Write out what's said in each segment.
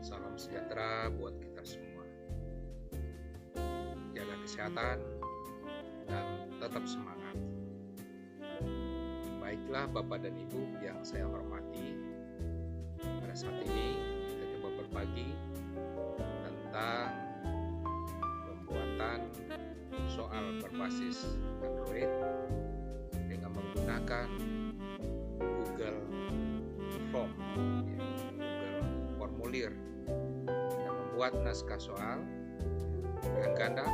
Salam sejahtera buat kita semua. Jaga kesehatan dan tetap semangat. Baiklah Bapak dan Ibu yang saya hormati, pada saat ini kita coba berbagi tentang pembuatan soal berbasis Android dengan menggunakan Google Form, Google Formulir, yang membuat naskah soal dengan ganda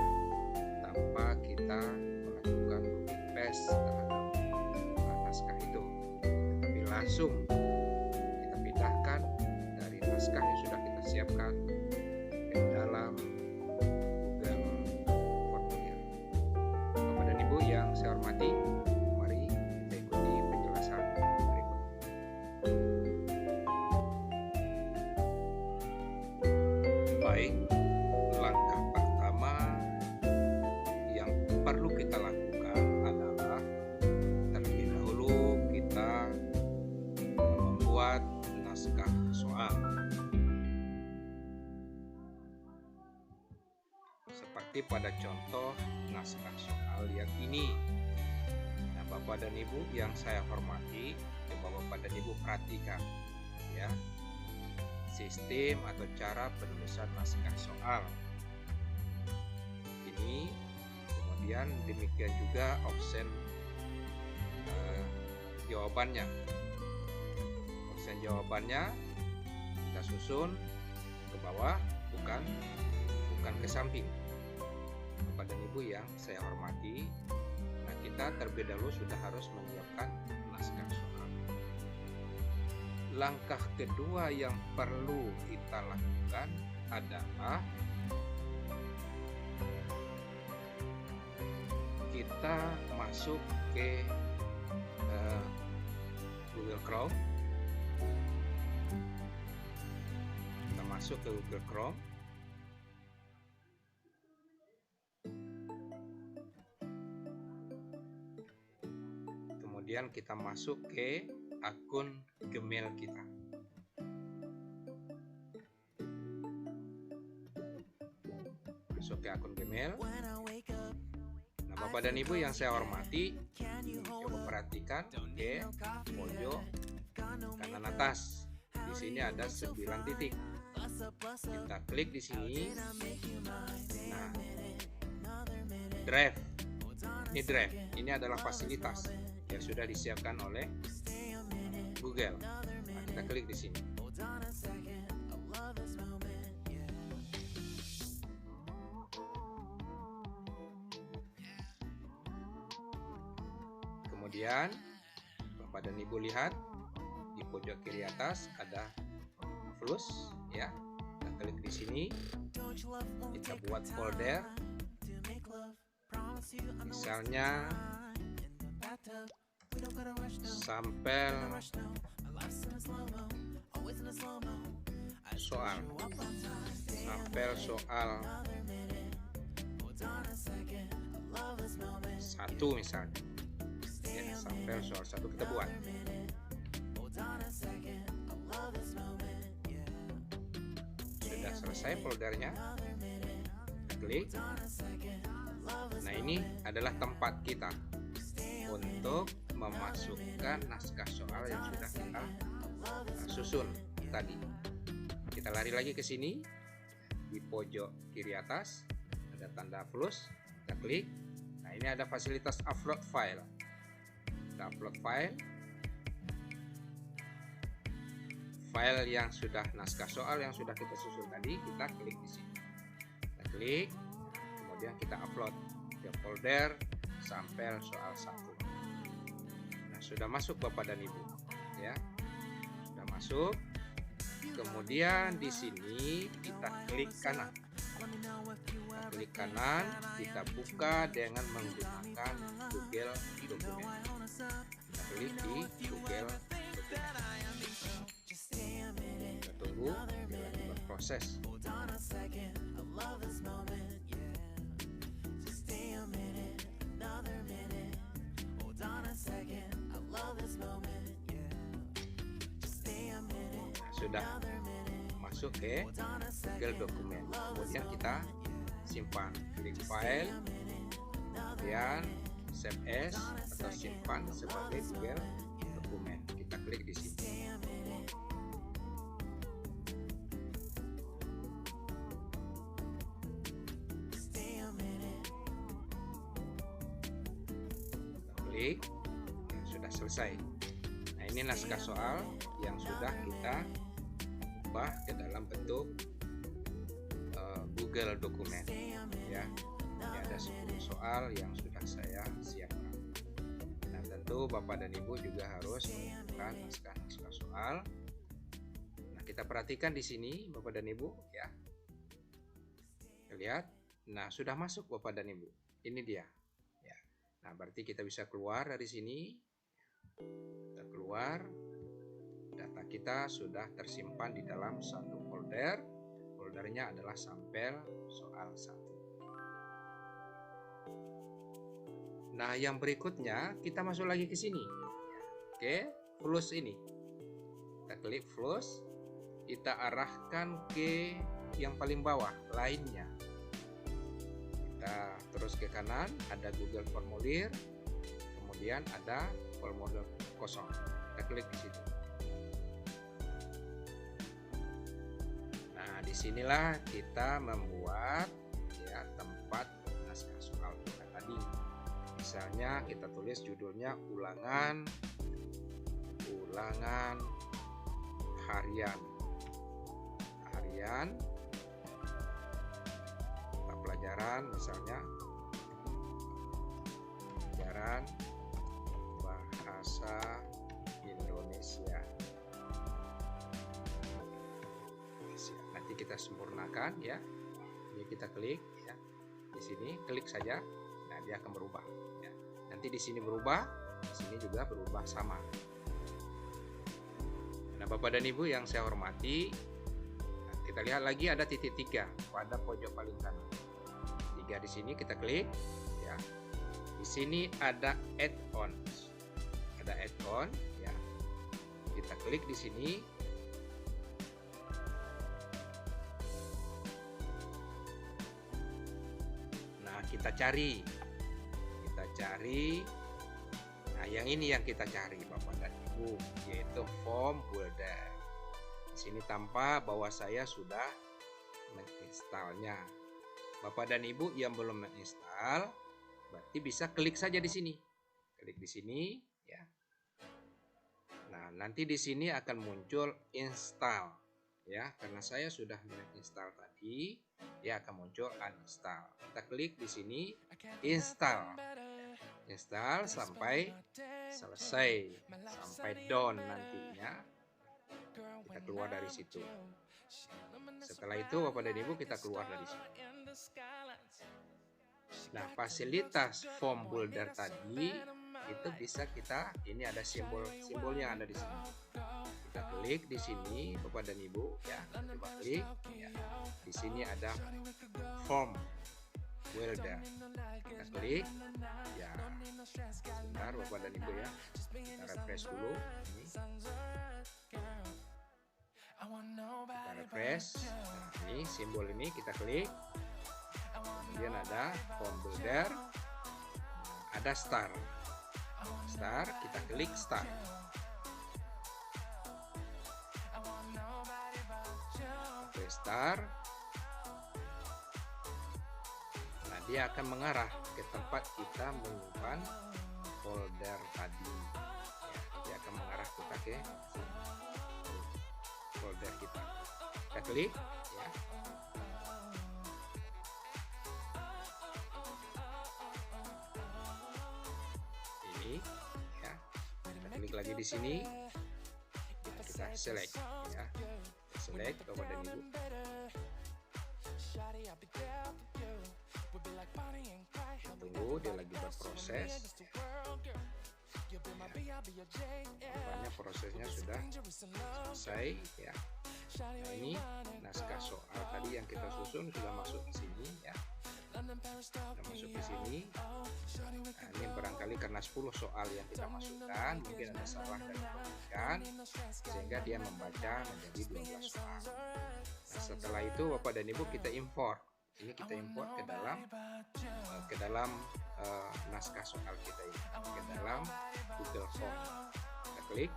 tanpa kita melakukan copy paste terhadap naskah itu, tapi langsung kita pindahkan dari naskah yang sudah kita siapkan ke dalam Google Formulir. Bapak dan Ibu yang saya hormati, mari kita ikuti penjelasan berikut. Baik, langkah pertama yang perlu kita lakukan adalah terlebih dahulu kita membuat naskah soal. Seperti pada contoh naskah soal yang ini. Nah, Bapak dan Ibu yang saya hormati, coba Bapak dan Ibu perhatikan ya, sistem atau cara penulisan naskah soal ini. Kemudian demikian juga option jawabannya. Option jawabannya kita susun ke bawah, bukan ke samping. Bapak dan Ibu yang saya hormati, nah kita terlebih dahulu sudah harus menyiapkan naskah soal. Langkah kedua yang perlu kita lakukan adalah kita masuk ke Google Chrome. Kita masuk ke Google Chrome. Kemudian kita masuk ke akun Gmail kita. Masuk ke akun Gmail. Nah, Bapak dan Ibu yang saya hormati, coba perhatikan ke pojok kanan atas. Di sini ada 9 titik. Kita klik di sini. Nah, Drive. Ini Drive. Ini adalah fasilitas yang sudah disiapkan oleh Google. Nah, kita klik di sini. Kemudian Bapak dan Ibu lihat di pojok kiri atas ada plus ya. Kita klik di sini. Kita buat folder. Misalnya sampel soal. Sampel soal 1 misalnya. Ya, sampel soal 1 kita buat. Sudah selesai foldernya. Klik. Nah, ini adalah tempat kita untuk memasukkan naskah soal yang sudah kita susun tadi. Kita lari lagi ke sini. Di pojok kiri atas ada tanda plus. Kita klik. Nah, ini ada fasilitas upload file. Kita upload file. File yang sudah naskah soal yang sudah kita susun tadi, kita klik di sini. Kita klik. Kemudian kita upload ke folder sampel soal 1. Nah, sudah masuk Bapak dan Ibu ya. Sudah masuk. Kemudian di sini kita klik kanan. Kita klik kanan, kita buka dengan menggunakan Google Dokumen. Kita klik di Google Dokumen. Kita tunggu dia lagi berproses. Sudah masuk ke Google Dokumen, kemudian kita simpan, klik file, kemudian save as atau simpan sebagai Google Dokumen. Kita klik di sini. Klik, sudah selesai. Nah, ini naskah soal yang sudah kita ubah ke dalam bentuk Google Dokumen ya. Ini ada 10 soal yang sudah saya siapkan. Nah, tentu Bapak dan Ibu juga harus mengumpulkan naskah soal. Nah, kita perhatikan di sini Bapak dan Ibu ya. Lihat. Nah, sudah masuk Bapak dan Ibu. Ini dia. Ya. Nah, berarti kita bisa keluar dari sini. Kita keluar. Data kita sudah tersimpan di dalam satu folder. Foldernya adalah sampel soal 1. Nah, yang berikutnya kita masuk lagi ke sini. Oke, flush ini. Kita klik flush. Kita arahkan ke yang paling bawah, lainnya. Kita terus ke kanan, ada Google Formulir. Kemudian ada formulir kosong. Kita klik di situ. Nah, disinilah kita membuat ya tempat naskah soal kita tadi. Misalnya kita tulis judulnya ulangan harian pelajaran, misalnya pelajaran bahasa Indonesia. Nanti kita sempurnakan ya. Ini kita klik ya. Di sini klik saja. Nah, dia akan berubah ya. Nanti di sini berubah, di sini juga berubah sama. Nah, Bapak dan Ibu yang saya hormati, nah, kita lihat lagi ada titik 3 pada pojok paling kanan. 3 di sini kita klik ya. Di sini ada add-ons. Ada add-on ya. Kita klik di sini. Nah, kita cari. Nah, yang ini yang kita cari Bapak dan Ibu, yaitu form builder. Di sini tampak bahwa saya sudah menginstalnya. Bapak dan Ibu yang belum menginstal, berarti bisa klik saja di sini. Klik di sini ya. Nah, nanti di sini akan muncul install ya. Karena saya sudah menginstal tadi, dia akan muncul uninstall. Kita klik di sini install. Install sampai selesai, sampai done nantinya. Kita keluar dari situ. Setelah itu Bapak dan Ibu kita keluar dari sini. Nah, fasilitas form builder tadi itu bisa kita, ini ada simbolnya ada di sini. Kita klik di sini Bapak dan Ibu ya. Coba klik ya. Di sini ada form builder. Kita klik ya. Sebentar Bapak dan Ibu ya. Kita refresh dulu ini. Kita refresh. Nah, ini simbol ini kita klik. Kemudian ada form builder. Ada start. Kita klik start. Oke, start. Nah, dia akan mengarah ke tempat kita menyimpan folder tadi. Ya, dia akan mengarah kita ke folder kita. Kita klik ya. Ini ya. Kita klik lagi di sini. Kita select ya. Select Bapak dan Ibu. Tunggu, dia lagi berproses. Rupanya prosesnya sudah selesai ya. Nah, ini naskah soal tadi yang kita susun sudah masuk ke sini ya. Kita masuk ke sini. Nah, ini barangkali karena 10 soal yang kita masukkan, mungkin ada salah dari pemilikan, sehingga dia membaca menjadi 12 soal. Nah, setelah itu Bapak dan Ibu kita import. Ini kita import ke dalam naskah soal kita ini, ke dalam Google Form. Kita klik.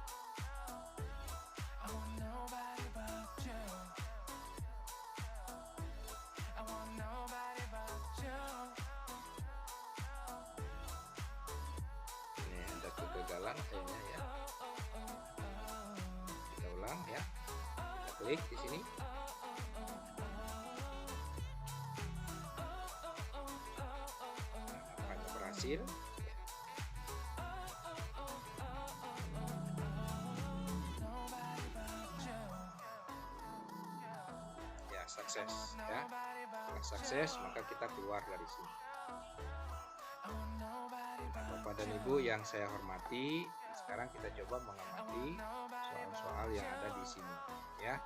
Ini ada kegagalan kayaknya ya. Kita ulang ya. Kita klik di sini. Nampaknya berhasil. Sukses ya. Setelah sukses maka kita keluar dari sini. Bapak dan Ibu yang saya hormati, sekarang kita coba mengamati soal-soal yang ada di sini ya.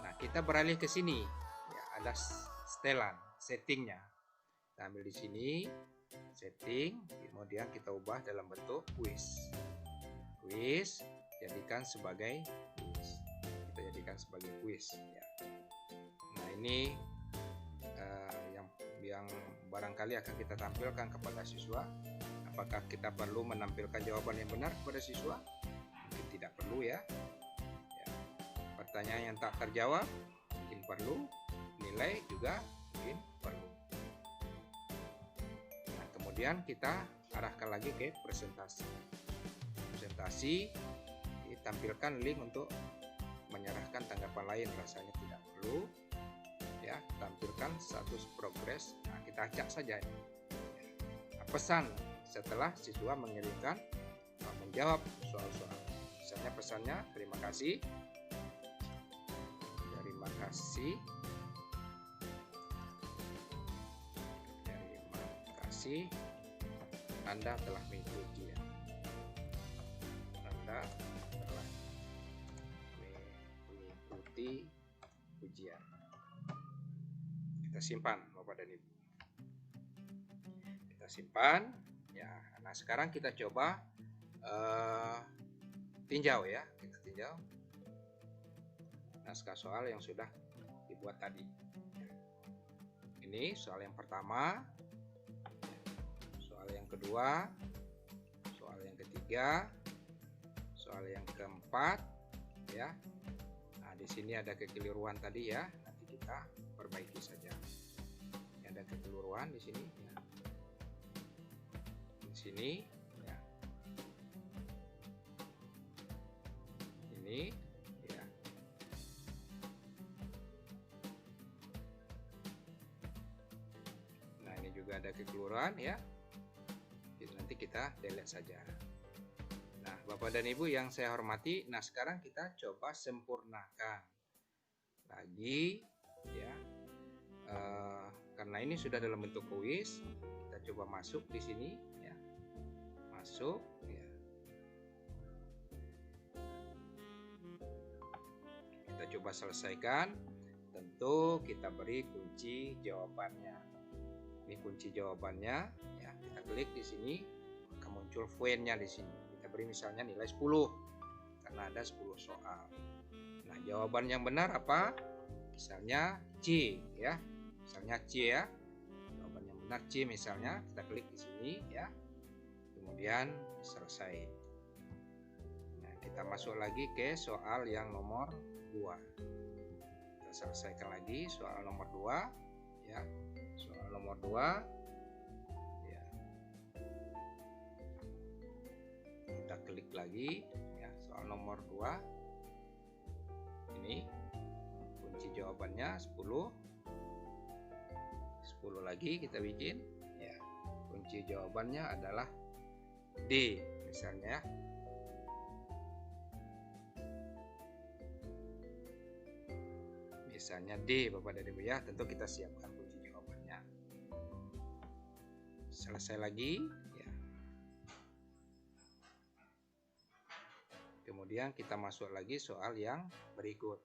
Nah, kita beralih ke sini ya, ada setelan settingnya. Kita ambil di sini setting, kemudian kita ubah dalam bentuk quiz. Jadikan sebagai quiz. Kita jadikan sebagai quiz ya. Ini yang barangkali akan kita tampilkan kepada siswa. Apakah kita perlu menampilkan jawaban yang benar kepada siswa? Mungkin tidak perlu ya. Pertanyaan yang tak terjawab mungkin perlu, nilai juga mungkin perlu. Nah, kemudian kita arahkan lagi ke presentasi. Ditampilkan link untuk menyerahkan tanggapan lain, rasanya tidak perlu. Ya, tampilkan status progres. Nah, kita acak saja ini. Pesan setelah siswa mengirimkan menjawab soal-soal. Misalnya pesannya, terima kasih Anda telah mengikuti ya. Anda telah mengikuti ujian. Kita simpan Bapak dan Ibu. Kita simpan ya. Nah, sekarang kita coba tinjau ya. Kita tinjau naskah soal yang sudah dibuat tadi. Ini soal yang pertama, soal yang kedua, soal yang ketiga, soal yang keempat ya. Nah, di sini ada kekeliruan tadi ya. Nanti kita perbaiki saja. Ada kekeliruan di sini ya. Di sini ya. Ini ya. Nah, ini juga ada kekeliruan ya. Nanti kita delete saja. Nah, Bapak dan Ibu yang saya hormati, nah sekarang kita coba sempurnakan lagi ya. Karena ini sudah dalam bentuk kuis, kita coba masuk di sini ya. Masuk ya. Kita coba selesaikan. Tentu kita beri kunci jawabannya. Ini kunci jawabannya ya. Kita klik di sini, maka muncul poinnya di sini. Kita beri misalnya nilai 10 karena ada 10 soal. Nah, jawaban yang benar apa? Misalnya C ya. Misalnya C ya, jawaban yang benar C misalnya, kita klik di sini ya, kemudian selesai. Nah, kita masuk lagi ke soal yang nomor 2. Kita selesaikan lagi soal nomor 2 ya, soal nomor 2 ya. Kita klik lagi ya, soal nomor 2 ini kunci jawabannya 10 lagi kita bikin ya. Kunci jawabannya adalah D misalnya. Misalnya D Bapak dan Ibu ya, tentu kita siapkan kunci jawabannya. Selesai lagi ya. Kemudian kita masuk lagi soal yang berikut.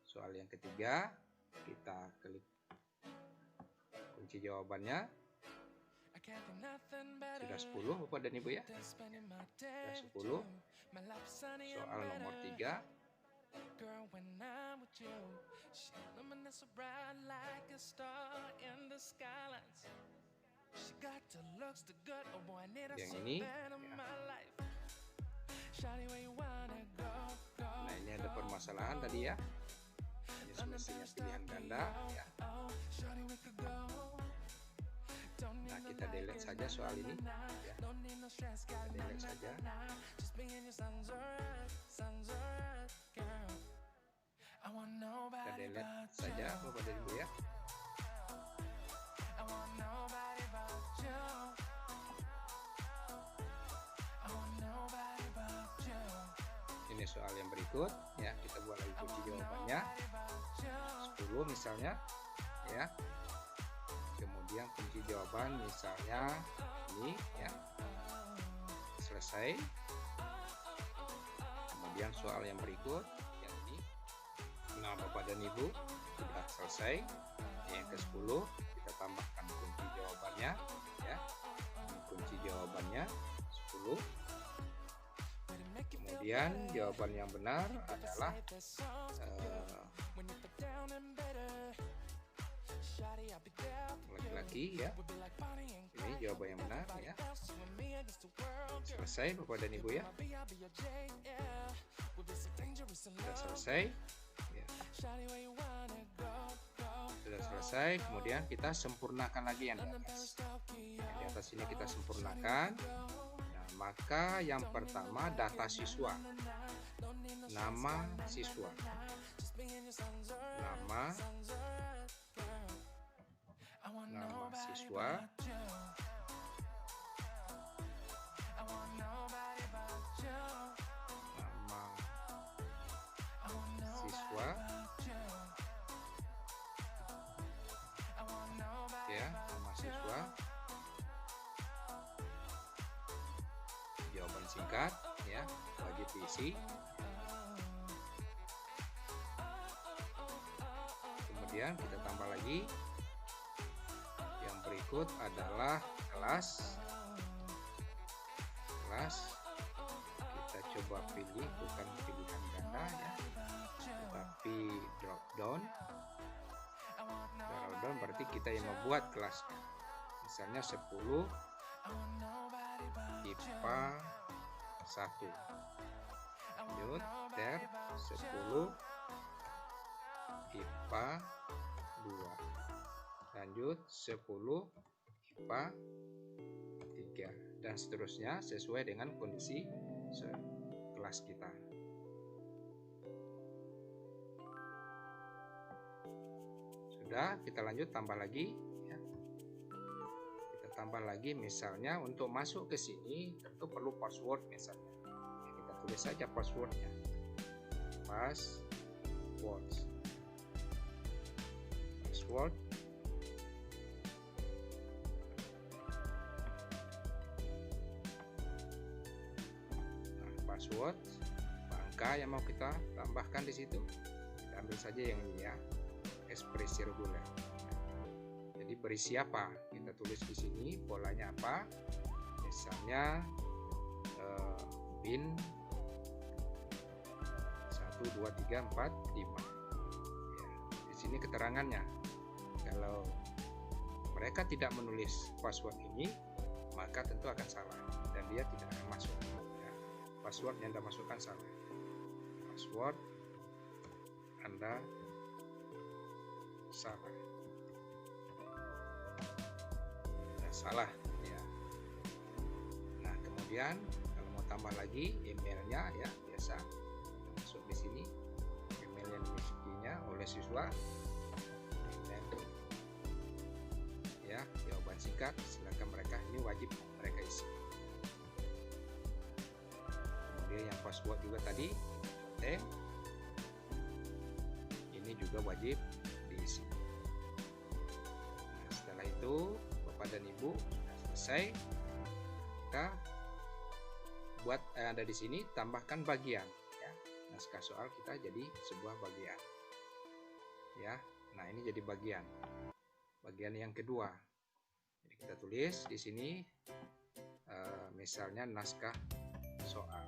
Soal yang ketiga, kita klik kunci jawabannya sudah 10 Bapak dan Ibu ya. Sudah 10. Soal nomor 3. Yang ini ya. Nah, ini ada permasalahan tadi ya. Ini semestinya pilihan ganda ya. Nah, kita delete saja soal ini ya. Kita delete saja. Kita delete saja Bapak dan Ibu ya. Ini soal yang berikut ya, kita buat lagi kunci jawabannya 10 misalnya ya. Kemudian kunci jawaban misalnya ini ya, selesai. Kemudian soal yang berikut yang ini, nah Bapak dan Ibu sudah selesai. Yang ke-10 kita tambahkan kunci jawabannya ya. Ini kunci jawabannya 10. Kemudian jawaban yang benar adalah laki-laki ya. Ini jawaban yang benar ya. Selesai Bapak dan Ibu ya. Sudah selesai ya. Sudah selesai. Kemudian kita sempurnakan lagi yang di atas. Yang di atas ini kita sempurnakan. Nah, maka yang pertama data siswa. Nama siswa. Nama siswa. Siswa ya, nama siswa, jawaban singkat ya, wajib diisi. Kemudian kita tambah lagi yang berikut adalah kelas. Kita coba pilih, bukan pilihan ganda ya, tapi drop down berarti kita yang membuat kelasnya. Misalnya 10 IPA 1, lanjut tab 10 IPA 2, lanjut 10 IPA 3, dan seterusnya sesuai dengan kondisi kelas kita. Sudah, kita lanjut tambah lagi ya. Kita tambah lagi misalnya untuk masuk ke sini tentu perlu password misalnya. Ya, kita tulis saja passwordnya. Password. Nah, password angka yang mau kita tambahkan di situ. Kita ambil saja yang ini ya. Ekspresi reguler. Jadi berisi apa? Kita tulis di sini polanya apa? Misalnya bin 1 2 3 4 5. Ya, di sini keterangannya. Kalau mereka tidak menulis password ini, maka tentu akan salah dan dia tidak akan masuk. Ya, password yang Anda masukkan salah. Password Anda salah. Salah ya. Nah, kemudian kalau mau tambah lagi emailnya ya, biasa masuk di sini email yang dimilikinya oleh siswa. Ya, jawaban singkat silakan mereka, ini wajib mereka isi. Kemudian yang password juga tadi ini juga wajib diisi. Nah, setelah itu Bapak dan Ibu sudah selesai, kita buat ada di sini tambahkan bagian ya. Naskah soal kita jadi sebuah bagian ya. Nah, ini jadi bagian bagian yang kedua. Jadi kita tulis di sini misalnya naskah soal.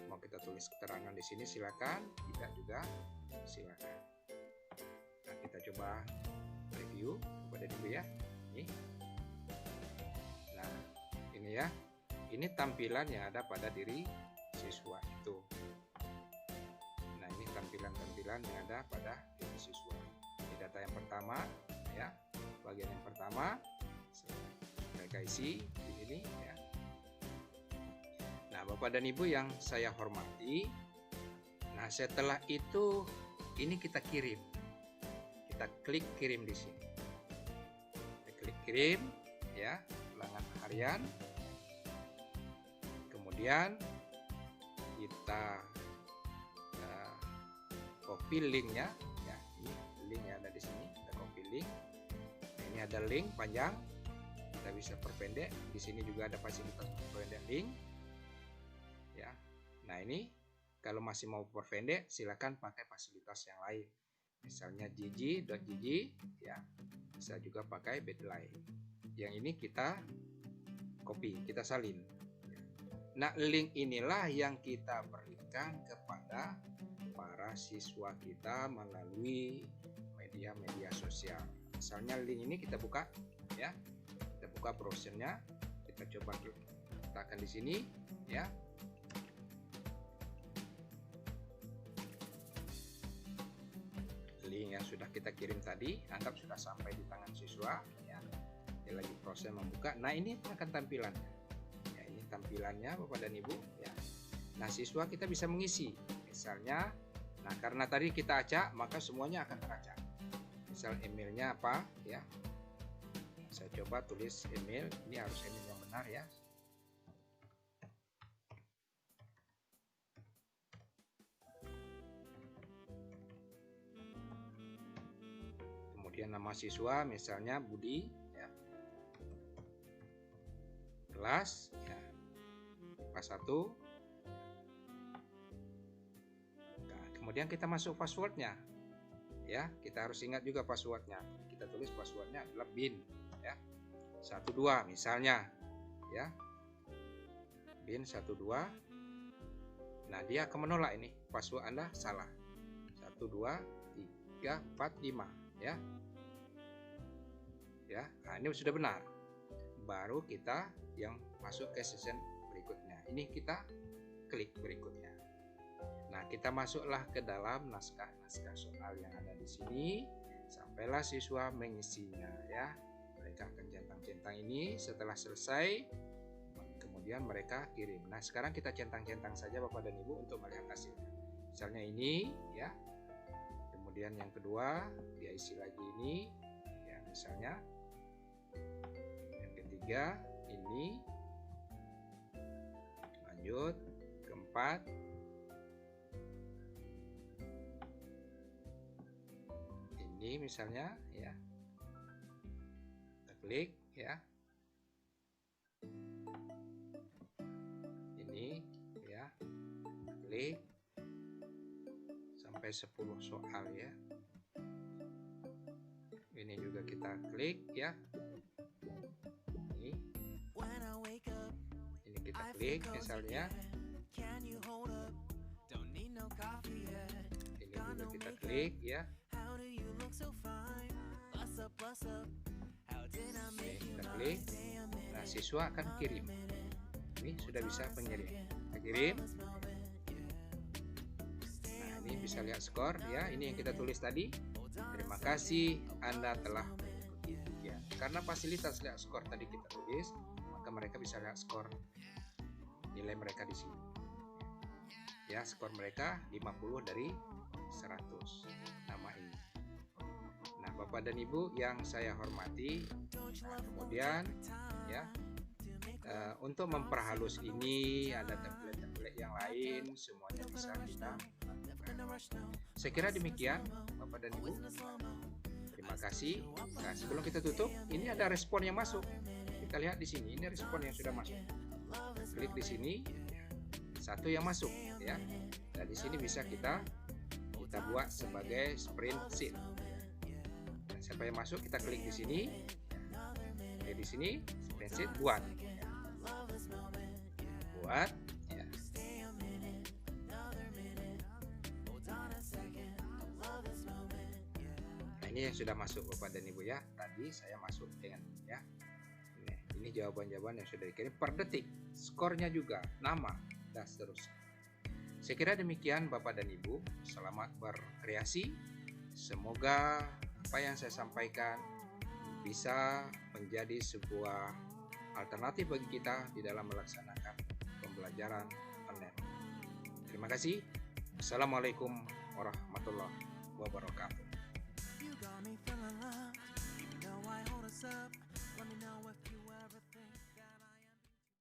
Mau kita tulis keterangan di sini silakan, tidak juga silakan. Nah, kita coba review pada dulu ya. Nah, ini ya. Ini tampilan yang ada pada diri siswa itu. Nah, ini tampilan-tampilan yang ada pada diri siswa. Ini data yang pertama ya. Bagian yang pertama mereka isi di sini ya. Nah, Bapak dan Ibu yang saya hormati, nah setelah itu ini kita kirim. Kita klik kirim di sini. Kita klik kirim ya, ulangan harian. Kemudian kita copy linknya ya, ini link yang ada di sini, kita copy link. Nah, ini ada link panjang, kita bisa perpendek. Di sini juga ada fasilitas perpendek link. Ya. Nah, ini kalau masih mau perpendek silakan pakai fasilitas yang lain. Misalnya gg.gg ya. Bisa juga pakai Bedline. Yang ini kita copy, kita salin. Nah, link inilah yang kita berikan kepada para siswa kita melalui media-media sosial. Misalnya link ini kita buka ya. Kita buka browsernya. Kita coba letakkan di sini ya. Link yang sudah kita kirim tadi, anggap sudah sampai di tangan siswa ya. Dia lagi proses membuka. Nah, ini akan tampilannya ya, ini tampilannya Bapak dan Ibu ya. Nah, siswa kita bisa mengisi misalnya, nah karena tadi kita acak maka semuanya akan teracak. Misal emailnya apa ya, saya coba tulis email, ini harus email yang benar ya. Kemudian nama siswa misalnya Budi ya. Kelas ya. Kelas 1. Nah, kemudian kita masuk passwordnya ya, kita harus ingat juga passwordnya. Kita tulis passwordnya adalah bin ya. 12 misalnya ya. Bin 12. Nah, dia akan menolak ini, password Anda salah. 1 2 3 4 5 ya. Ya, nah ini sudah benar. Baru kita yang masuk ke session berikutnya. Ini kita klik berikutnya. Nah, kita masuklah ke dalam naskah-naskah soal yang ada di sini. Sampailah siswa mengisinya ya. Mereka akan centang-centang ini. Setelah selesai, kemudian mereka kirim. Nah, sekarang kita centang-centang saja Bapak dan Ibu untuk melihat hasilnya. Misalnya ini ya. Kemudian yang kedua, dia isi lagi ini. Ya, misalnya yang ketiga ini, lanjut keempat ini misalnya ya, kita klik ya, ini ya, klik sampai 10 soal ya. Ini juga kita klik ya. Ini kita klik misalnya. Ini juga kita klik ya. Ini kita klik. Nah, siswa akan kirim. Ini sudah bisa pengirim. Kita kirim. Nah, ini bisa lihat skor ya. Ini yang kita tulis tadi. Terima kasih Anda telah mengikuti ujian. Karena fasilitas lihat skor tadi kita tulis, maka mereka bisa lihat skor nilai mereka di sini. Ya, skor mereka 50 dari 100. Nama ini. Nah, Bapak dan Ibu yang saya hormati, nah, kemudian ya untuk memperhalus ini ada template-template yang lain, semuanya bisa kita lakukan. Saya kira demikian Bapak dan Ibu. Terima kasih. Nah, sebelum kita tutup, ini ada respon yang masuk. Kita lihat di sini, ini respon yang sudah masuk. Klik di sini, satu yang masuk ya. Dan di sini bisa kita kita buat sebagai sprint sheet. Nah, siapa yang masuk kita klik di sini. Oke, di sini sprint sheet buat ya. Nah, ini yang sudah masuk Bapak dan Ibu ya. Tadi saya masuk dengan ya. Ini jawaban-jawaban yang sudah dikirim per detik, skornya juga, nama, dan seterusnya. Saya kira demikian Bapak dan Ibu, selamat berkreasi. Semoga apa yang saya sampaikan bisa menjadi sebuah alternatif bagi kita di dalam melaksanakan pembelajaran online. Terima kasih. Assalamualaikum warahmatullahi wabarakatuh.